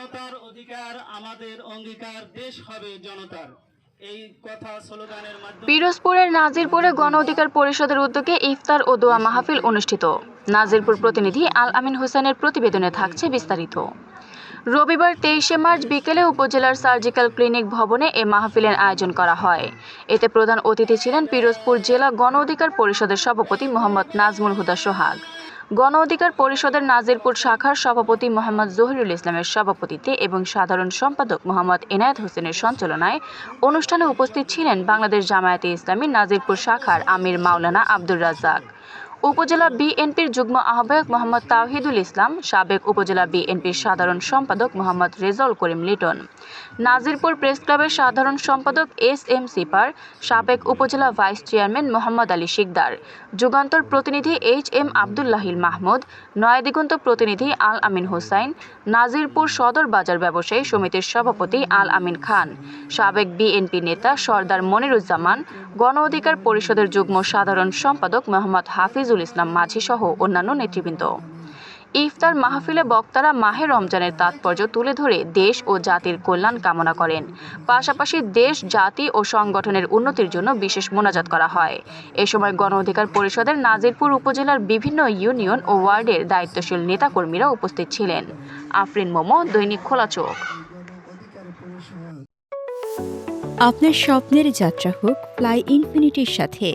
জনতার অধিকার আমাদের অঙ্গীকার, দেশ হবে জনতার, এই কথা স্লোগানের মাধ্যমে পিরোজপুরের নাজিরপুরে গণ অধিকার পরিষদের উদ্যোগে ইফতার ও দোয়া মাহফিল অনুষ্ঠিত। নাজিরপুর প্রতিনিধি আল আমিন হোসেনের প্রতিবেদনে থাকছে বিস্তারিত। রবিবার 23শে মার্চ বিকেলে উপজেলার সার্জিক্যাল ক্লিনিক ভবনে এ মাহফিলের আয়োজন করা হয়। এতে প্রধান অতিথি ছিলেন পিরোজপুর জেলা গণ অধিকার পরিষদের সভাপতি মোহাম্মদ নাজমুল হুদা সোহাগ। গণ অধিকার পরিষদের নাজিরপুর শাখার সভাপতি মোহাম্মদ জহিরুল ইসলামের সভাপতিত্বে এবং সাধারণ সম্পাদক মোহাম্মদ এনায়েত হোসেনের সঞ্চালনায় অনুষ্ঠানে উপস্থিত ছিলেন বাংলাদেশ জামায়াতে ইসলামী নাজিরপুর শাখার আমির মাওলানা আব্দুর রাজ্জাক, উপজেলা বিএনপির যুগ্ম আহ্বায়ক মোহাম্মদ তাওহিদুল ইসলাম, সাবেক উপজেলা বিএনপির সাধারণ সম্পাদক মোহাম্মদ রেজাউল করিম লিটন, নাজিরপুর প্রেস ক্লাবের সাধারণ সম্পাদক এস.এম. সিপার, সাবেক উপজেলা ভাইস চেয়ারম্যান মোহাম্মদ আলী শিকদার, যুগান্তর প্রতিনিধি এইচ.এম. আবদুল্লাহিল মাহমুদ, নয়াদিগন্ত প্রতিনিধি আল আমিন হোসাইন, নাজিরপুর সদর বাজার ব্যবসায়ী সমিতির সভাপতি আল আমিন খান, সাবেক বিএনপি নেতা সরদার মনিরুজ্জামান, গণ অধিকার পরিষদের যুগ্ম সাধারণ সম্পাদক মোহাম্মদ হাফিজুল ইসলাম মাঝি সহ অন্যান্য নেতৃবৃন্দ। ইফতার মাহফিলে বক্তারা মাহে রমজানের তাৎপর্য তুলে ধরে দেশ ও জাতির কল্যাণ কামনা করেন। পাশাপাশি দেশ, জাতি ও সংগঠনের উন্নতির জন্য বিশেষ মোনাজাত করা হয়। এ সময় গণ অধিকার পরিষদের নাজিরপুর উপজেলার বিভিন্ন ইউনিয়ন ও ওয়ার্ডের দায়িত্বশীল নেতাকর্মীরা উপস্থিত ছিলেন। আফরিন মোমো, দৈনিক খোলা চোখ। আপনার স্বপ্নের যাত্রা হোক ফ্লাই ইনফিনিটির সাথে।